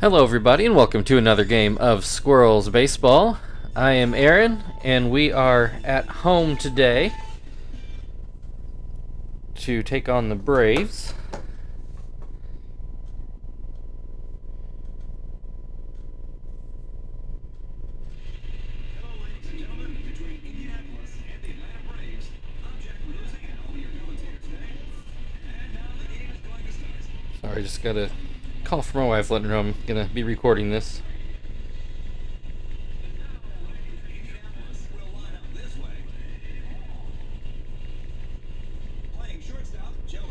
Hello everybody and welcome to another game of Squirrels Baseball. I am Aaron and we are at home today to take on the Braves. Hello, ladies and gentlemen. Between Indianapolis and the Atlanta Braves, Object Losing and all your commentators today. And now the game is going to start. Sorry, just got a call from my wife letting her know I'm going to be recording this. Indianapolis will line up this way. Playing shortstop, Joey.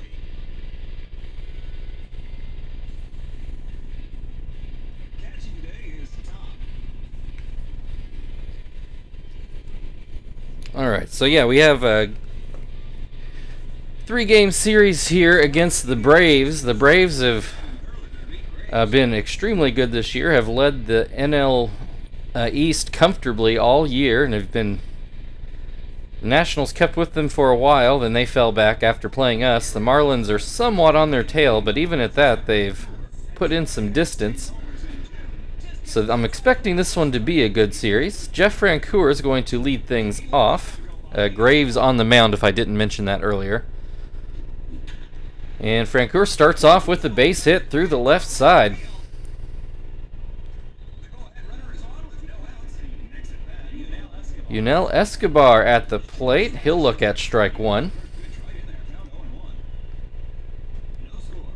Catching today is Tom. Alright, so yeah, we have a 3-game series here against the Braves. The Braves have been extremely good this year, have led the NL East comfortably all year, and have been... The Nationals kept with them for a while, then they fell back after playing us. The Marlins are somewhat on their tail, but even at that, they've put in some distance. So I'm expecting this one to be a good series. Jeff Francoeur is going to lead things off. Graves on the mound, if I didn't mention that earlier. And Francoeur starts off with a base hit through the left side. The go-ahead runner is on with no outs. Next at bat, Escobar. Yunel Escobar at the plate. He'll look at strike one. Pitch right in there. Count 0-1. No score.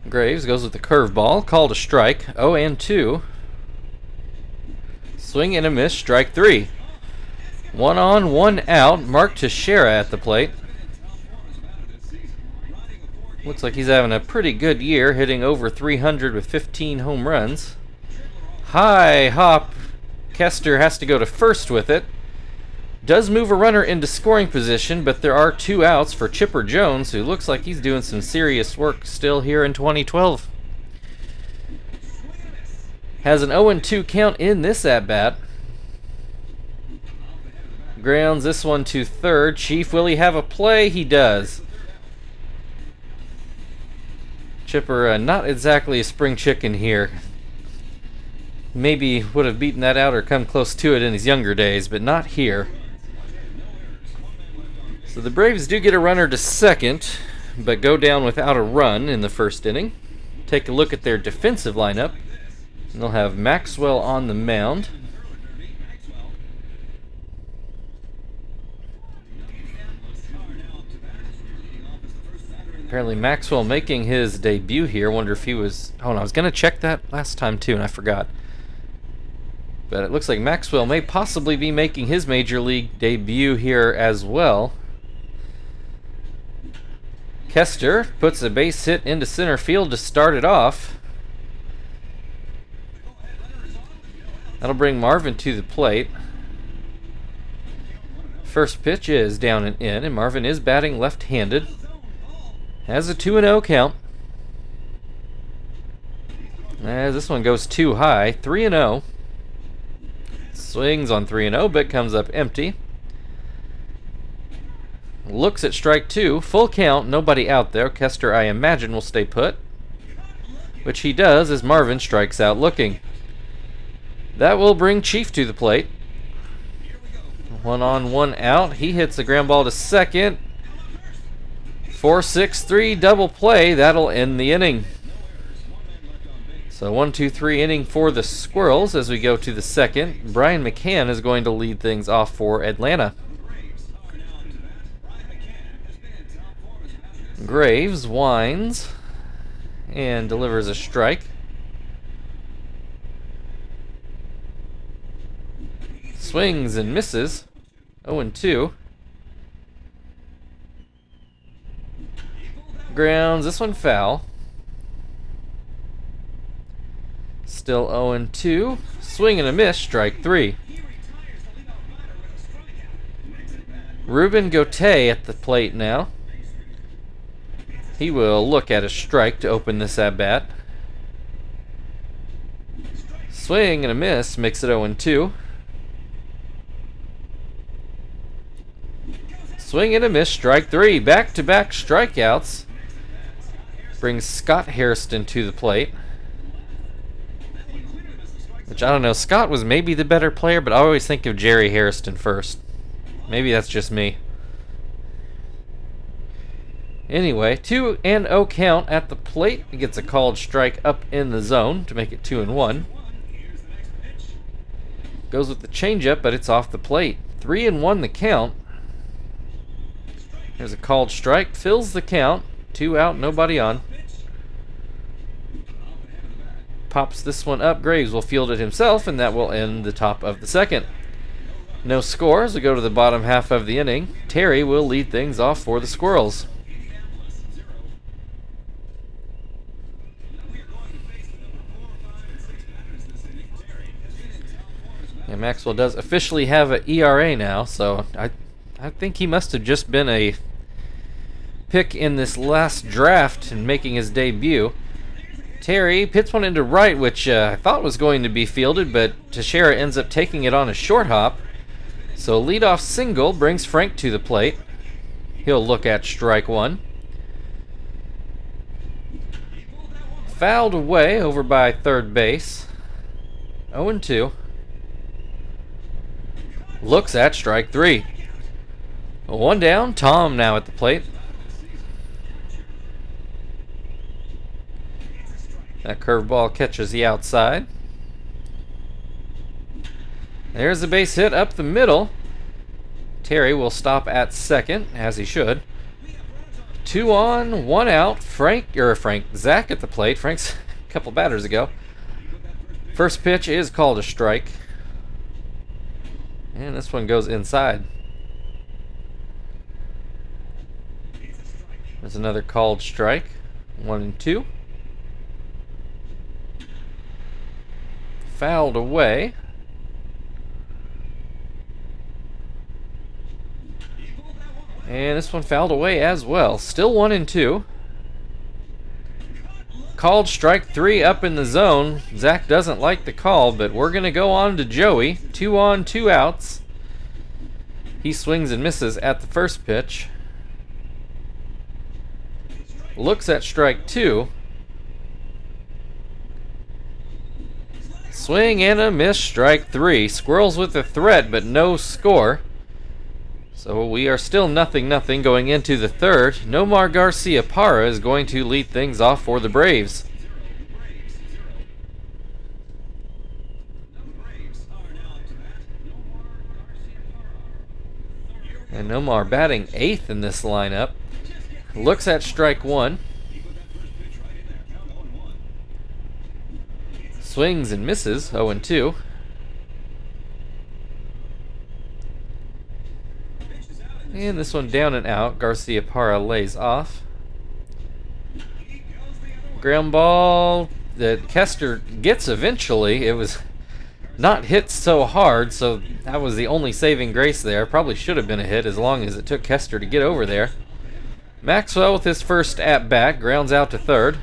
Graves goes with the curveball. Called a strike. 0-2. Swing and a miss. Strike three. 1 on, 1 out. Mark Teixeira at the plate. Looks like he's having a pretty good year, hitting over 300 with 15 home runs. High hop. Kester has to go to first with it. Does move a runner into scoring position, but there are 2 outs for Chipper Jones, who looks like he's doing some serious work still here in 2012. Has an 0-2 count in this at-bat. Grounds this one to third. Chief, will he have a play? He does. Chipper, not exactly a spring chicken here. Maybe would have beaten that out or come close to it in his younger days, but not here. So the Braves do get a runner to second, but go down without a run in the first inning. Take a look at their defensive lineup. And they'll have Maxwell on the mound. Apparently Maxwell making his debut here. Wonder if he was... Oh, no, I was going to check that last time too, and I forgot. But it looks like Maxwell may possibly be making his major league debut here as well. Kester puts a base hit into center field to start it off. That'll bring Marvin to the plate. First pitch is down and in, and Marvin is batting left-handed. Has a 2-0 count. As this one goes too high. 3-0. Swings on 3-0, but comes up empty. Looks at strike 2. Full count. Nobody out there. Kester, I imagine, will stay put. Which he does as Marvin strikes out looking. That will bring Chief to the plate. 1 on, 1 out. He hits a ground ball to second. 4-6-3 double play. That'll end the inning. So 1-2-3 inning for the Squirrels as we go to the second. Brian McCann is going to lead things off for Atlanta. Graves winds and delivers a strike. Swings and misses. 0-2. Grounds this one foul. Still 0-2. Swing and a miss. Strike 3. Ruben Gauthier at the plate now. He will look at a strike to open this at-bat. Swing and a miss. Makes it 0-2. Swing and a miss. Strike 3. Back-to-back strikeouts. Brings Scott Hairston to the plate. Which, I don't know, Scott was maybe the better player, but I always think of Jerry Hairston first. Maybe that's just me. Anyway, 2-0 count at the plate. He gets a called strike up in the zone to make it 2-1. Goes with the changeup, but it's off the plate. 3-1 the count. There's a called strike, fills the count. 2 out, nobody on. Pops this one up. Graves will field it himself, and that will end the top of the second. No score as we go to the bottom half of the inning. Terry will lead things off for the Squirrels. And Maxwell does officially have an ERA now, so I think he must have just been a pick in this last draft and making his debut. Terry pits one into right, which I thought was going to be fielded, but Teixeira ends up taking it on a short hop. So leadoff single brings Frank to the plate. He'll look at strike one. Fouled away over by third base. 0-2. Looks at strike three. One down. Tom now at the plate. That curveball catches the outside. There's a base hit up the middle. Terry will stop at second, as he should. 2 on, 1 out. Zach at the plate. Frank's a couple batters ago. First pitch is called a strike. And this one goes inside. There's another called strike. 1-2. Fouled away. And this one fouled away as well. Still 1-2. Called strike three up in the zone. Zach doesn't like the call, but we're going to go on to Joey. 2 on, 2 outs. He swings and misses at the first pitch. Looks at strike two. Swing and a miss, strike three. Squirrels with a threat, but no score. So we are still 0-0 going into the third. Nomar Garcia-Parra is going to lead things off for the Braves. And Nomar batting 8th in this lineup. Looks at strike one. Swings and misses, 0-2. And this one down and out. Garcia-Parra lays off. Ground ball that Kester gets eventually. It was not hit so hard, so that was the only saving grace there. Probably should have been a hit as long as it took Kester to get over there. Maxwell with his first at-bat grounds out to third.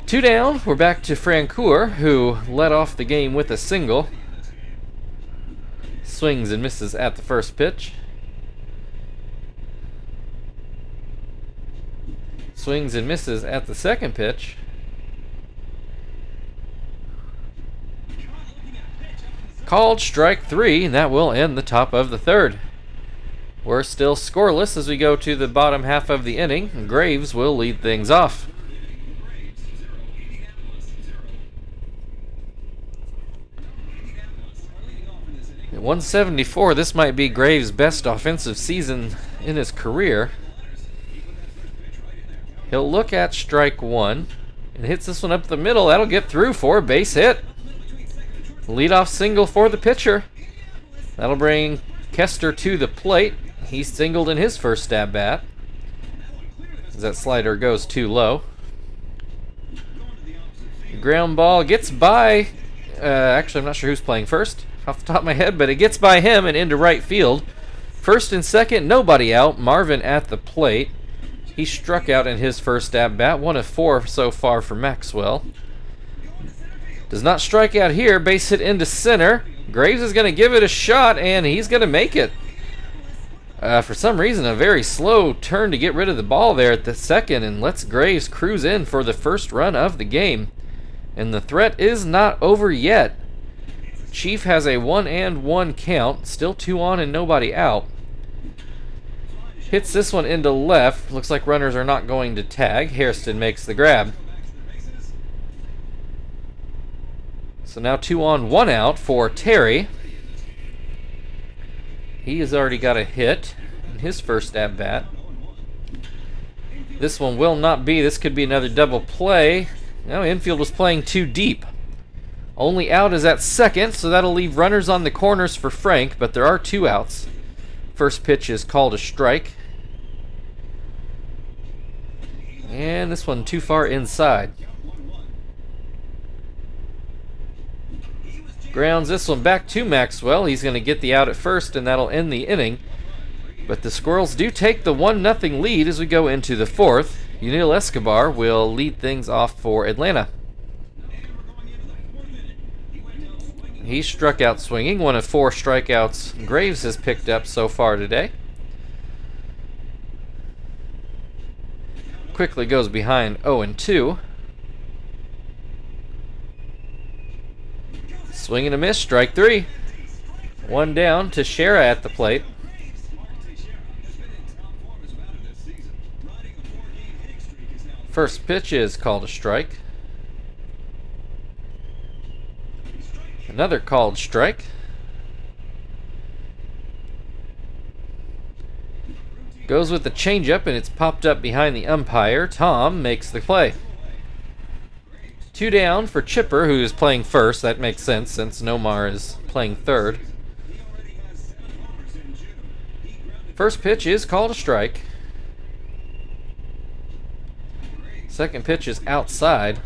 2 down. We're back to Francoeur, who led off the game with a single. Swings and misses at the first pitch. Swings and misses at the second pitch. Called strike three, and that will end the top of the third. We're still scoreless as we go to the bottom half of the inning. Graves will lead things off. At 174, this might be Graves' best offensive season in his career. He'll look at strike one and hits this one up the middle. That'll get through for a base hit. Leadoff single for the pitcher. That'll bring Kester to the plate. He singled in his first at bat. As that slider goes too low. Ground ball gets by. Actually, I'm not sure who's playing first off the top of my head, but it gets by him and into right field. First and second, nobody out. Marvin at the plate. He struck out in his first at bat. 1 of 4 so far for Maxwell. Does not strike out here. Base hit into center. Graves is going to give it a shot, and he's going to make it. For some reason, a very slow turn to get rid of the ball there at the second, and lets Graves cruise in for the first run of the game. And the threat is not over yet. Chief has a 1-1 count. Still 2 on and nobody out. Hits this one into left. Looks like runners are not going to tag. Hairston makes the grab. So now 2 on, 1 out for Terry. He has already got a hit in his first at bat. This one will not be. This could be another double play. No, infield was playing too deep. Only out is at second, so that'll leave runners on the corners for Frank, but there are 2 outs. First pitch is called a strike. And this one too far inside. Grounds this one back to Maxwell. He's going to get the out at first, and that'll end the inning. But the Squirrels do take the 1-0 lead as we go into the 4th. Yunil Escobar will lead things off for Atlanta. He struck out swinging, 1 of 4 strikeouts Graves has picked up so far today. Quickly goes behind 0-2. Swing and a miss, strike 3. 1 down. Teixeira at the plate. First pitch is called a strike. Another called strike. Goes with the changeup, and it's popped up behind the umpire. Tom makes the play. 2 down for Chipper, who is playing first. That makes sense since Nomar is playing third. First pitch is called a strike. Second pitch is outside.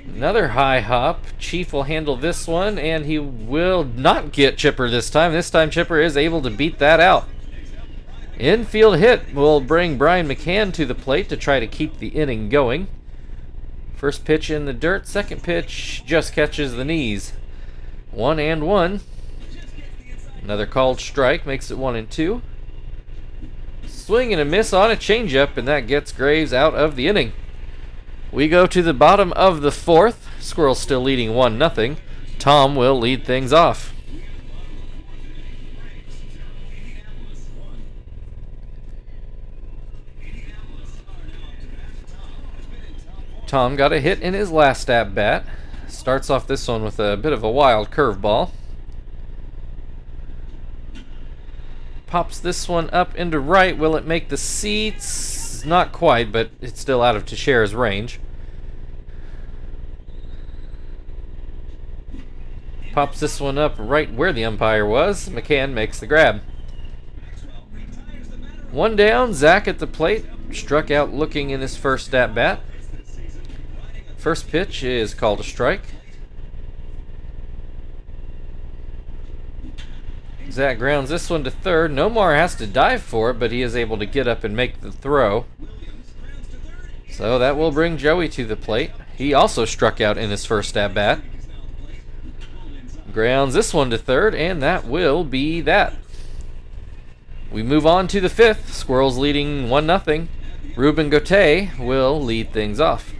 Another high hop. Chief will handle this one, and he will not get Chipper this time. This time Chipper is able to beat that out. Infield hit will bring Brian McCann to the plate to try to keep the inning going. First pitch in the dirt. Second pitch just catches the knees. 1-1. Another called strike makes it 1-2. Swing and a miss on a changeup, and that gets Graves out of the inning. We go to the bottom of the 4th. Squirrels still leading 1-0. Tom will lead things off. Tom got a hit in his last at bat. Starts off this one with a bit of a wild curveball. Pops this one up into right. Will it make the seats? Not quite, but it's still out of Teixeira's range. Pops this one up right where the umpire was. McCann makes the grab. 1 down. Zach at the plate. Struck out looking in his first at bat. First pitch is called a strike. Zach grounds this one to third. Nomar has to dive for it, but he is able to get up and make the throw. So that will bring Joey to the plate. He also struck out in his first at bat. Grounds this one to third, and that will be that. We move on to the 5th. Squirrels leading 1-0. Ruben Gauthier will lead things off.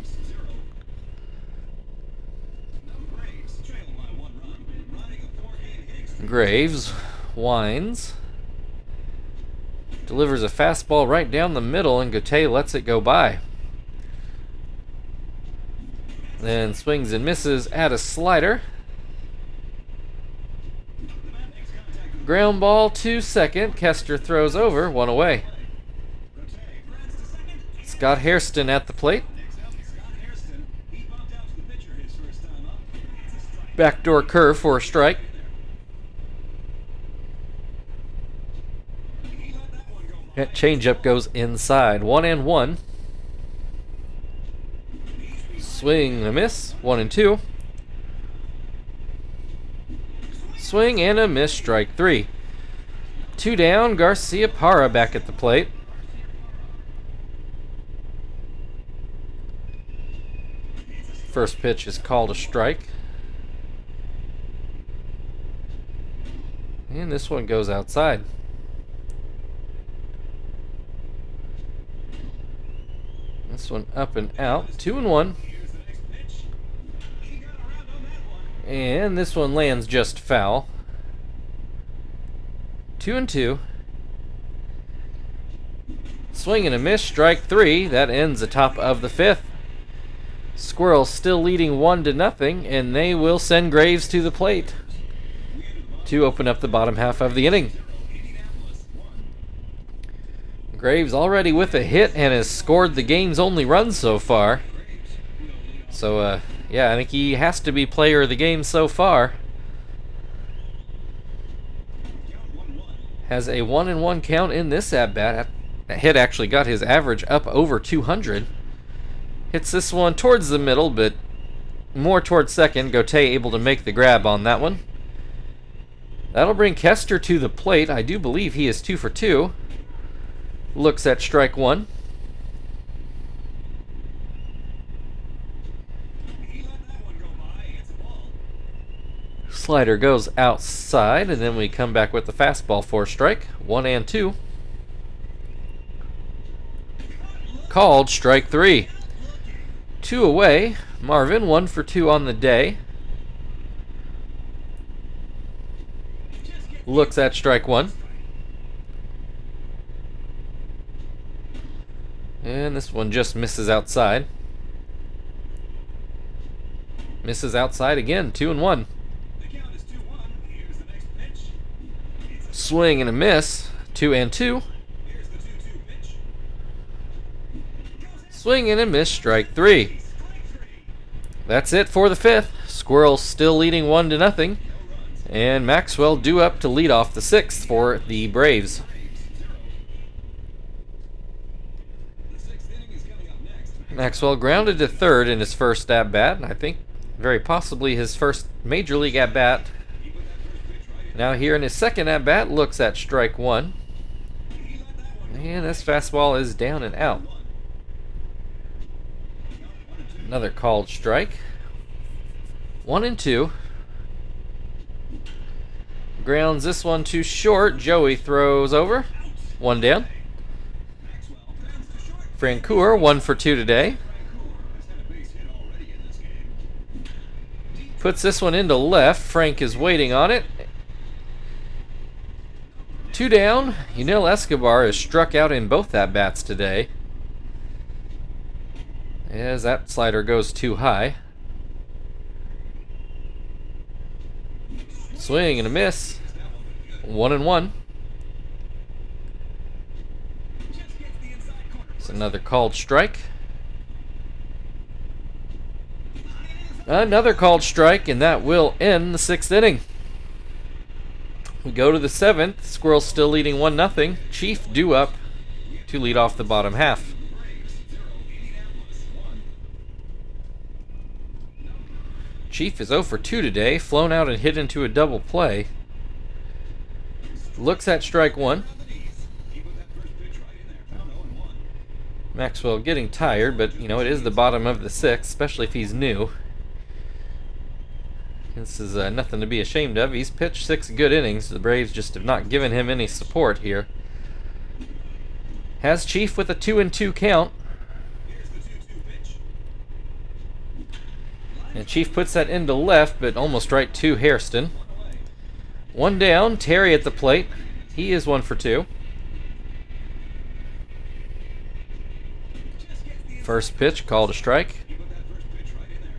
Graves winds. Delivers a fastball right down the middle, and Gauthier lets it go by. Then swings and misses at a slider. Ground ball to second. Kester throws over, 1 away. Scott Hairston at the plate. Backdoor curve for a strike. That changeup goes inside. 1-1. Swing and a miss. 1-2. Swing and a miss. Strike 3. 2 down. Garcia Parra back at the plate. First pitch is called a strike. And this one goes outside. This one up and out. 2-1. Here's the next pitch. He got around on that one. And this one lands just foul. 2-2. Swing and a miss, strike 3. That ends the top of the 5th. Squirrels still leading 1-0, and they will send Graves to the plate to open up the bottom half of the inning. Indianapolis 1. Graves already with a hit and has scored the game's only run so far. So, yeah, I think he has to be player of the game so far. Count 1-1. Has a 1-1 count in this at-bat. That hit actually got his average up over 200. Hits this one towards the middle, but more towards second. Gotay able to make the grab on that one. That'll bring Kester to the plate. I do believe he is 2 for 2. Looks at strike 1. He let that one go by. It's a ball. Slider goes outside, and then we come back with the fastball for strike 1 and 2. Called strike 3. 2 away. Marvin 1 for 2 on the day. Looks at strike 1. And this one just misses outside. Misses outside again. 2-1. The count is 2-1. Here's the next pitch. Swing and a miss. 2 and 2. Here's the 2-2 pitch. Swing and a miss. Strike 3. That's it for the 5th. Squirrels still leading 1-0. And Maxwell due up to lead off the 6th for the Braves. The 6th inning is coming up next. Maxwell grounded to third in his first at-bat. I think very possibly his first major league at-bat. He put that first pitch right in. Now here in his second at-bat, looks at strike 1. He let that one go. And this fastball is down and out. 1. Count 1-2. Another called strike. 1 and 2. Grounds this one too short. Joey throws over. 1 down. Maxwell grounds to short. Francoeur 1 for 2 today. Francoeur has had a base hit already in this game. Puts this one into left. Frank is waiting on it. 2 down. Yunel Escobar is struck out in both at-bats today, as that slider goes too high. Swing and a miss. 1-1. Just gets the inside corner. It's another called strike. Another called strike, and that will end the 6th inning. We go to the 7th. Squirrels still leading 1-0. Chief due up to lead off the bottom half. Braves 0, Indianapolis 1. Chief is 0 for 2 today, flown out and hit into a double play. Looks at strike 1. He put that first pitch right in there. Count 0-1. Maxwell getting tired, but you know, it is the bottom of the 6th, especially if he's new. This is nothing to be ashamed of. He's pitched 6 good innings. The Braves just have not given him any support here. Has Chief with a 2-2 count. Here's the 2-2 pitch. And Chief puts that into left, but almost right to Hairston. 1 down. Terry at the plate. He is 1 for 2. First pitch called a strike. He put that first pitch right in there.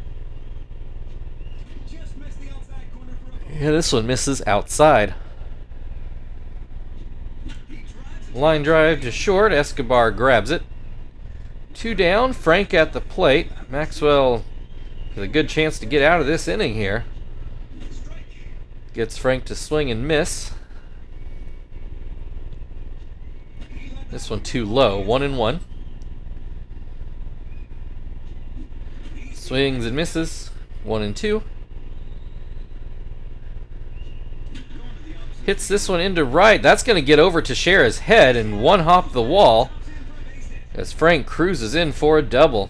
Just missed the outside corner for a ball. Yeah, this one misses outside. He drives it. Line drive to short. Escobar grabs it. 2 down. Frank at the plate. Maxwell with a good chance to get out of this inning here. Strike. Gets Frank to swing and miss. This one too low. 1-1. Swings and misses. 1-2. Hits this one into right. That's going to get over to Shara's head and one hop the wall as Frank cruises in for a double.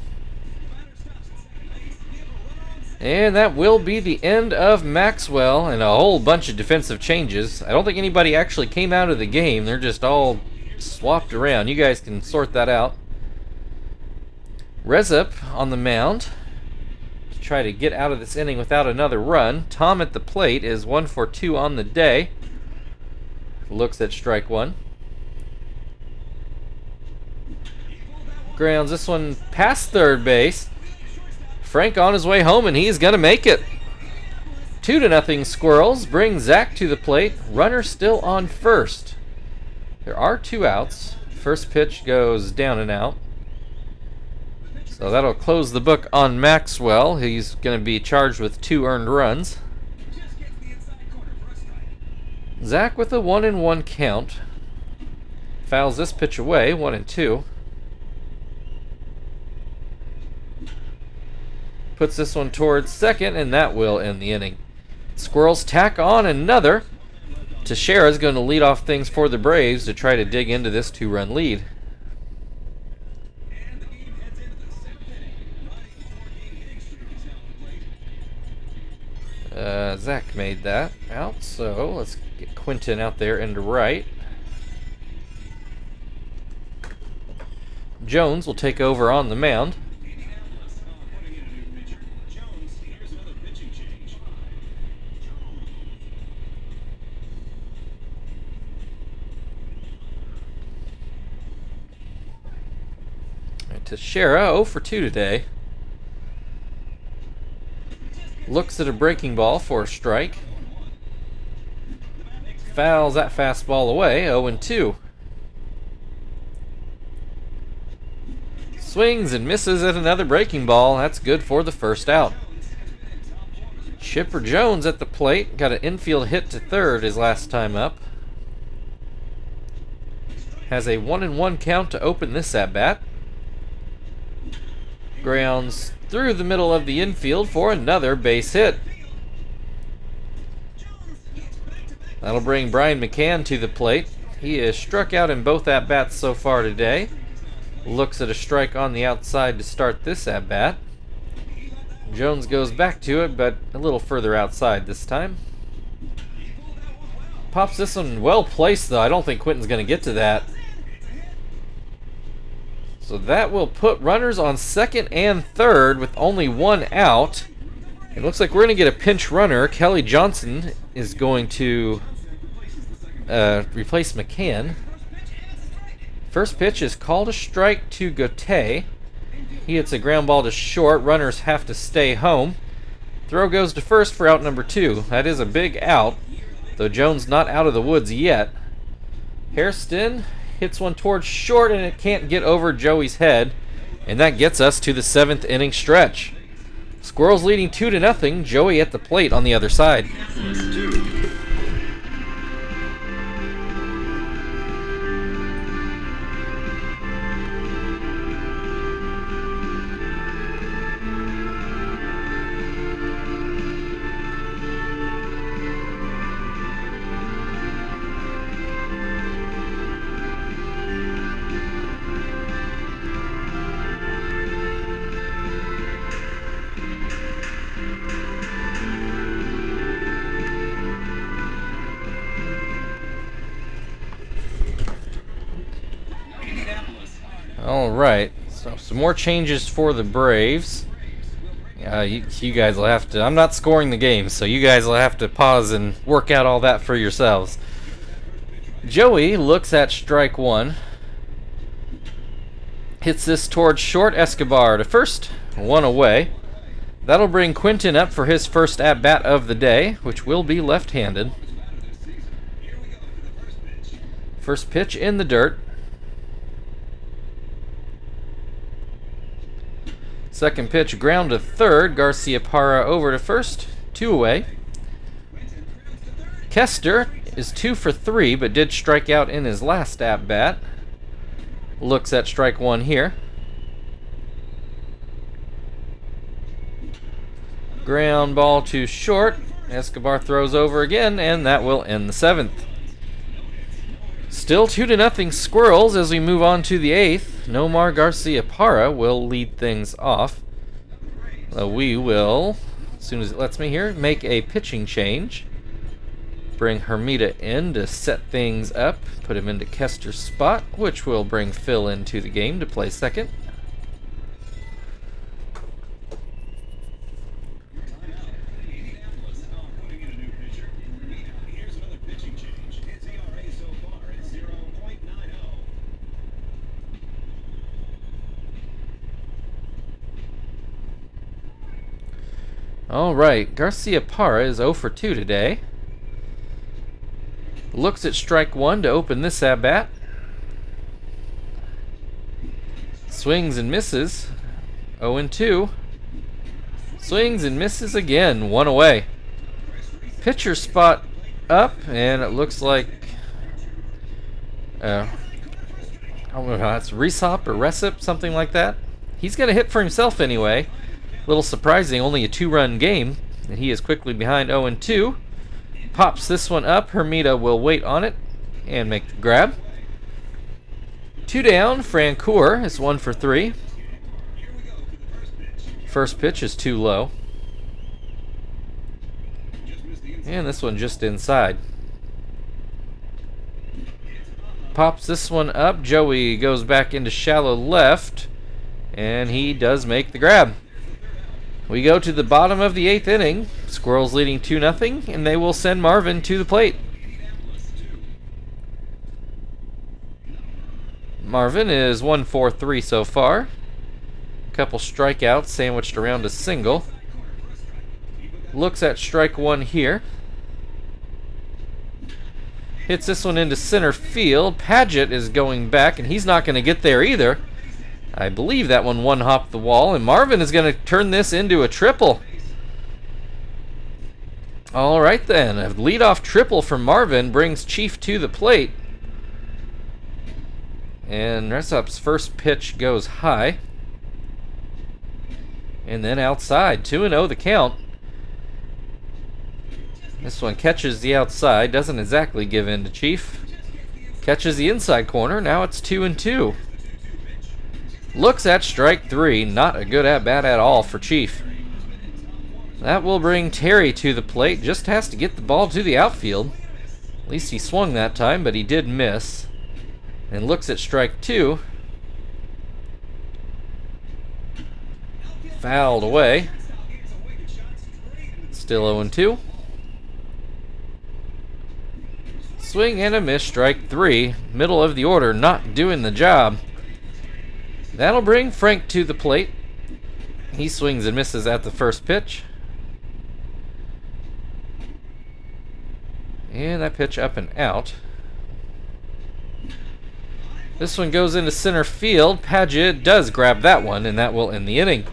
And that will be the end of Maxwell and a whole bunch of defensive changes. I don't think anybody actually came out of the game. They're just all swapped around. You guys can sort that out. Rezup on the mound to try to get out of this inning without another run. Tom at the plate is 1 for 2 on the day. Looks at strike one. Grounds this one past third base. Frank on his way home, and he's going to make it. 2-0 Squirrels. Bring Zach to the plate. Runner still on first. There are 2 outs. First pitch goes down and out. So that'll close the book on Maxwell. He's going to be charged with 2 earned runs. Zach with a 1-1 count. Fouls this pitch away, 1-2. Puts this one towards second, and that will end the inning. Squirrels tack on another. Teixeira's going to lead off things for the Braves to try to dig into this 2-run lead. Zach made that out, so let's get Quinton out there into right. Jones will take over on the mound. Teixeira 0 for 2 today. Looks at a breaking ball for a strike. Fouls that fastball away, 0-2. Swings and misses at another breaking ball. That's good for the first out. Chipper Jones at the plate. Got an infield hit to third his last time up. Has a 1-1 count to open this at-bat. Grounds through the middle of the infield for another base hit. That'll bring Brian McCann to the plate. He has struck out in both at-bats so far today. Looks at a strike on the outside to start this at-bat. Jones goes back to it, but a little further outside this time. Pops this one well placed, though. I don't think Quinton's going to get to that. So that will put runners on second and third with only 1 out. It looks like we're going to get a pinch runner. Kelly Johnson is going to replace McCann. First pitch is called a strike to Gauthier. He hits a ground ball to short. Runners have to stay home. Throw goes to first for out number 2. That is a big out, though Jones not out of the woods yet. Hairston hits one towards short, and it can't get over Joey's head. And that gets us to the 7th inning stretch. Squirrels leading 2-0. Joey at the plate on the other side. All right, so some more changes for the Braves. You guys will have to, I'm not scoring the game, so you guys will have to pause and work out all that for yourselves. Joey looks at strike one. Hits this towards short. Escobar to first, 1 away. That'll bring Quinton up for his first at-bat of the day, which will be left-handed. First pitch in the dirt. Second pitch, ground to third. Garcia Parra over to first, 2 away. Kester is 2 for 3, but did strike out in his last at-bat. Looks at strike one here. Ground ball to short. Escobar throws over again, and that will end the 7th. Still 2-0 Squirrels as we move on to the 8th. Nomar Garcia Parra will lead things off. We will, as soon as it lets me here, make a pitching change. Bring Hermida in to set things up. Put him into Kester's spot, which will bring Phil into the game to play second. All right, Garcia Parra is 0 for 2 today. Looks at strike one to open this at bat. Swings and misses. 0 and 2. Swings and misses again. 1 away. Pitcher spot up, and it looks like I don't know how it's Resop or Recip, something like that. He's got a hit for himself anyway. A little surprising, only a 2-run game, and he is quickly behind 0 and 2. Pops this one up. Hermida will wait on it and make the grab. 2 down. Francoeur is 1 for 3. First pitch is too low. And this one just inside. Pops this one up. Joey goes back into shallow left, and he does make the grab. We go to the bottom of the 8th inning. Squirrels leading 2-0, and they will send Marvin to the plate. Marvin is 1 for 3 so far. A couple strikeouts sandwiched around a single. Looks at strike one here. Hits this one into center field. Paget is going back, and he's not going to get there either. I believe that one hopped the wall, and Marvin is going to turn this into a triple. All right then, a leadoff triple from Marvin brings Chief to the plate. And Resup's first pitch goes high. And then outside, 2-0 the count. This one catches the outside, doesn't exactly give in to Chief. Catches the inside corner, now it's 2-2. Looks at strike three, not a good at-bat at all for Chief. That will bring Terry to the plate, just has to get the ball to the outfield. At least he swung that time, but he did miss. And looks at strike two. Fouled away. Still 0-2. Swing and a miss, strike three. Middle of the order, not doing the job. That'll bring Frank to the plate. He swings and misses at the first pitch. And that pitch up and out. This one goes into center field. Paget does grab that one, and that will end the inning.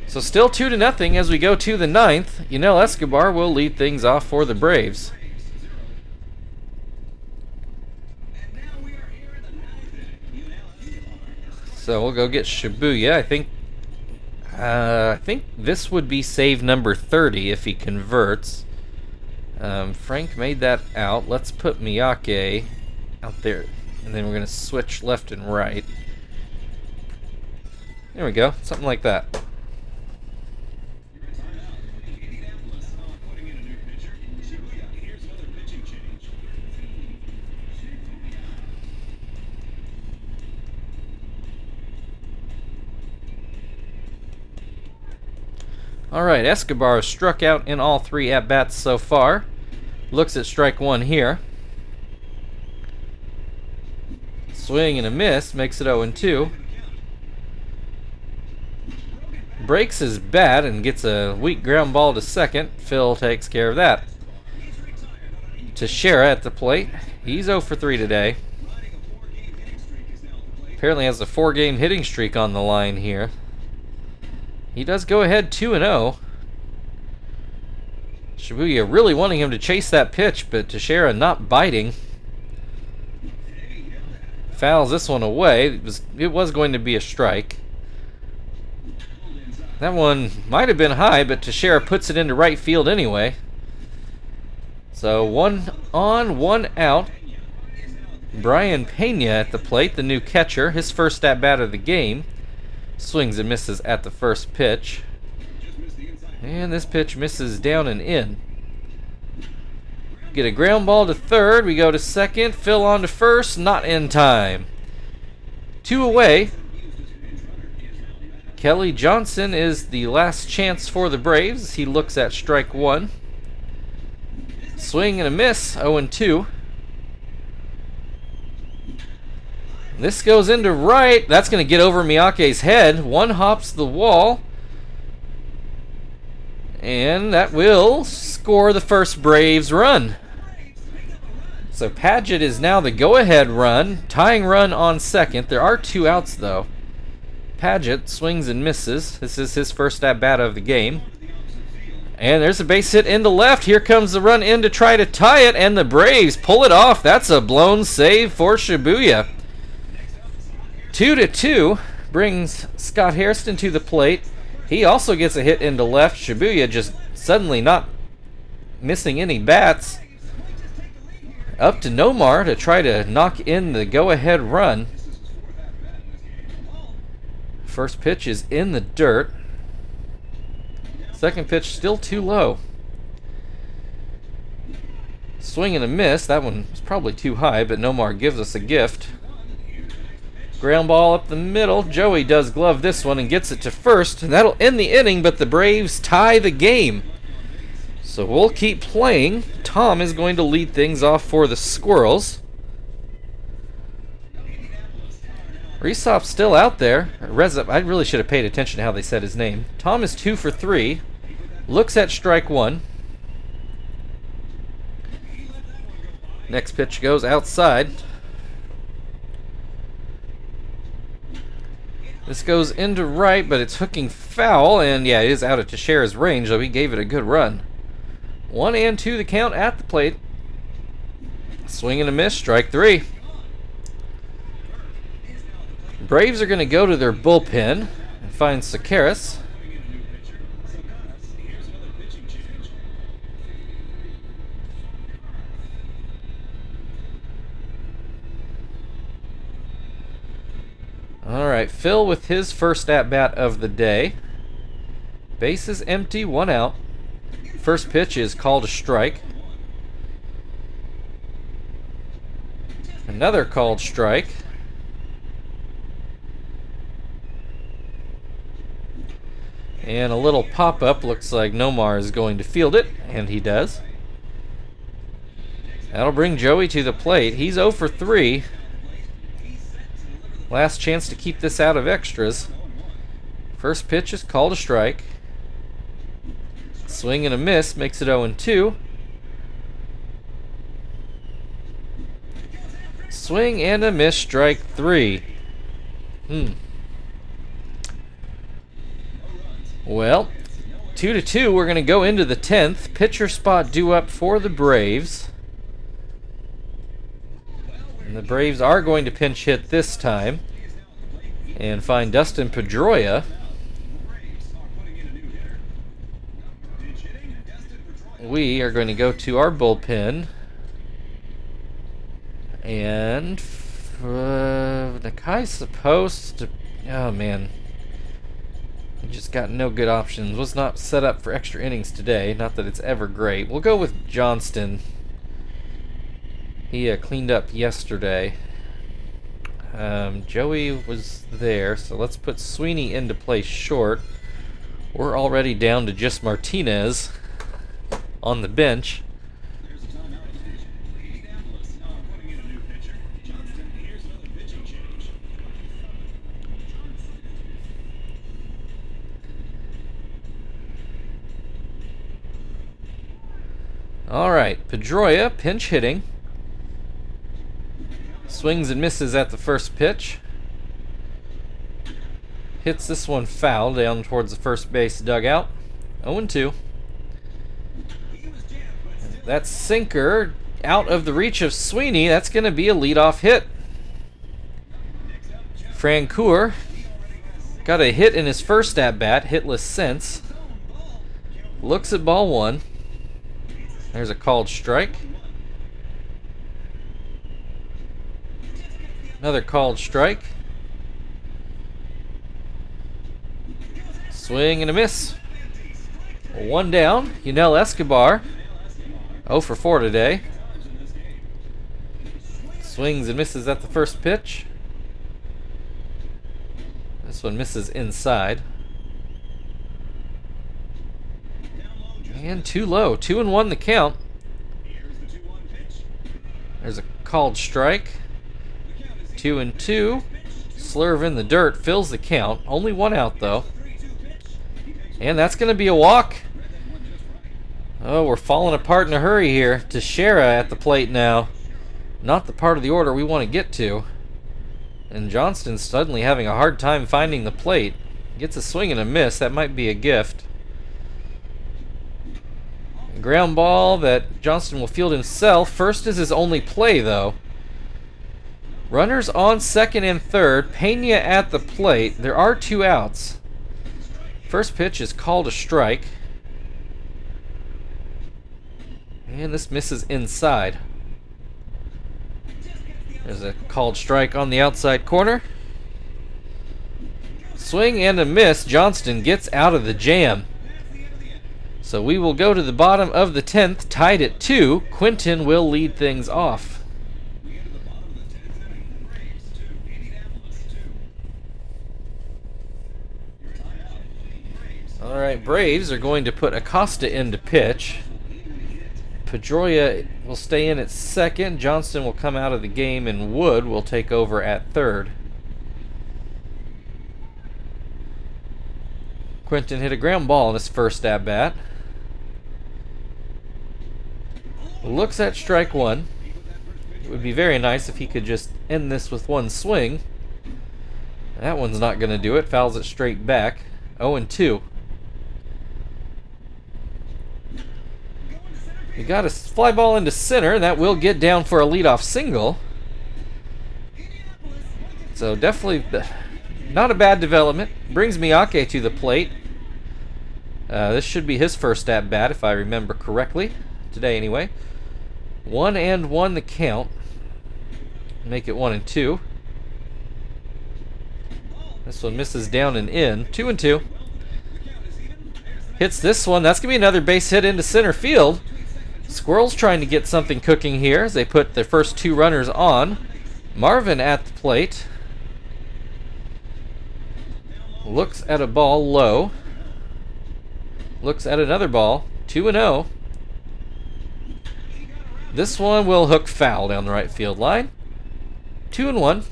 So still 2-0 as we go to the 9th. Yunel Escobar will lead things off for the Braves. So we'll go get Shibuya. I think this would be save number 30 if he converts. Frank made that out. Let's put Miyake out there. And then we're going to switch left and right. There we go. Something like that. Alright, Escobar struck out in all 3 at-bats so far. Looks at strike one here. Swing and a miss, makes it 0-2. Breaks his bat and gets a weak ground ball to second. Phil takes care of that. Teixeira at the plate. He's 0 for 3 today. Apparently has a 4-game hitting streak on the line here. He does go ahead 2-0. Shibuya really wanting him to chase that pitch, but Teixeira not biting. Fouls this one away. It was going to be a strike. That one might have been high, but Teixeira puts it into right field anyway. So 1 on, 1 out. Brian Pena at the plate, the new catcher, his first at-bat of the game. Swings and misses at the first pitch. And this pitch misses down and in. Get a ground ball to third. We go to second. Phil on to first. Not in time. 2 away. Kelly Johnson is the last chance for the Braves. He looks at strike one. Swing and a miss. 0-2. This goes into right. That's going to get over Miyake's head. One hops the wall. And that will score the first Braves run. So Paget is now the go-ahead run, tying run on second. There are 2 outs though. Paget swings and misses. This is his first at-bat of the game. And there's a base hit into left. Here comes the run in to try to tie it, and the Braves pull it off. That's a blown save for Shibuya. 2-2 brings Scott Hairston to the plate. He also gets a hit into left. Shibuya just suddenly not missing any bats. Up to Nomar to try to knock in the go-ahead run. First pitch is in the dirt. Second pitch still too low. Swing and a miss. That one was probably too high, but Nomar gives us a gift. Ground ball up the middle. Joey does glove this one and gets it to first, and that'll end the inning, but the Braves tie the game. So we'll keep playing. Tom is going to lead things off for the Squirrels. Resop's still out there. I really should have paid attention to how they said his name. Tom is 2 for 3. Looks at strike 1. Next pitch goes outside. This goes into right, but it's hooking foul, and yeah, it is out of Teixeira's range, though he gave it a good run. 1-2 the count at the plate. Swing and a miss, strike 3. Braves are going to go to their bullpen and find Sakaris. All right, Phil with his first at-bat of the day. Base is empty, 1 out. First pitch is called a strike. Another called strike. And a little pop-up. Looks like Nomar is going to field it, and he does. That'll bring Joey to the plate. He's 0 for 3. Last chance to keep this out of extras. First pitch is called a strike. Swing and a miss makes it 0-2. Swing and a miss, strike 3. Well, 2-2, we're going to go into the 10th. Pitcher spot due up for the Braves. And the Braves are going to pinch hit this time and find Dustin Pedroia. We are going to go to our bullpen. And Nakai's supposed to... Oh, man. We just got no good options. Was not set up for extra innings today. Not that it's ever great. We'll go with Johnston. He cleaned up yesterday. Joey was there, so let's put Sweeney into place short. We're already down to just Martinez on the bench. All right, Pedroia pinch hitting. Swings and misses at the first pitch. Hits this one foul down towards the first base dugout. 0-2. That sinker out of the reach of Sweeney. That's going to be a leadoff hit. Francoeur got a hit in his first at-bat, hitless since. Looks at ball 1. There's a called strike. Another called strike. Swing and a miss. 1 down. Yunel Escobar. 0 for 4 today. Swings and misses at the first pitch. This one misses inside. And too low. 2-1 the count. There's a called strike. 2-2. Slurve in the dirt fills the count. Only 1 out though. And that's going to be a walk. Oh, we're falling apart in a hurry here. Teixeira at the plate now. Not the part of the order we want to get to. And Johnston's suddenly having a hard time finding the plate. Gets a swing and a miss. That might be a gift. Ground ball that Johnston will field himself. First is his only play, though. Runners on second and third. Pena at the plate. There are 2 outs. First pitch is called a strike. And this misses inside. There's a called strike on the outside corner. Swing and a miss. Johnston gets out of the jam. So we will go to the bottom of the 10th, tied at 2. Quinton will lead things off. All right, Braves are going to put Acosta in to pitch. Pedroia will stay in at second. Johnston will come out of the game, and Wood will take over at third. Quinton hit a ground ball in his first at-bat. Looks at strike 1. It would be very nice if he could just end this with 1 swing. That one's not going to do it. Fouls it straight back. 0-2. We got a fly ball into center, and that will get down for a leadoff single. So definitely not a bad development. Brings Miyake to the plate. This should be his first at-bat, if I remember correctly. Today, anyway. 1-1 the count. Make it 1-2. This one misses down and in. 2-2. Hits this one. That's going to be another base hit into center field. Squirrels trying to get something cooking here as they put their first 2 runners on. Marvin at the plate. Looks at a ball low. Looks at another ball. 2-0. This one will hook foul down the right field line. 2-1.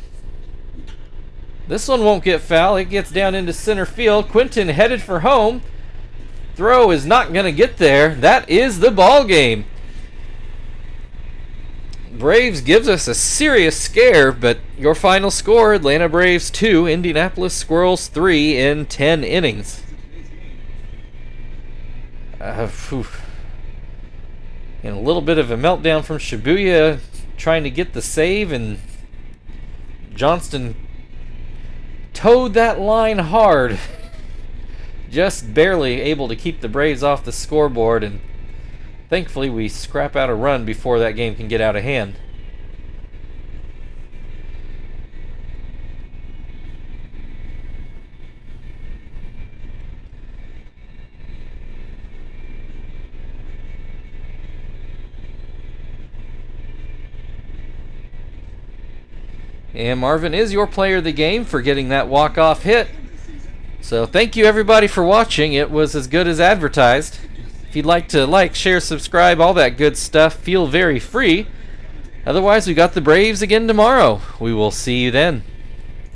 This one won't get foul. It gets down into center field. Quinton headed for home. Throw is not going to get there. That is the ball game. Braves gives us a serious scare, but your final score, Atlanta Braves 2, Indianapolis Squirrels 3 in 10 innings. And a little bit of a meltdown from Shibuya trying to get the save, and Johnston towed that line hard. Just barely able to keep the Braves off the scoreboard, and thankfully we scrap out a run before that game can get out of hand. And Marvin is your player of the game for getting that walk-off hit. So thank you everybody for watching. It was as good as advertised. If you'd like to like, share, subscribe, all that good stuff, feel very free. Otherwise, we got the Braves again tomorrow. We will see you then.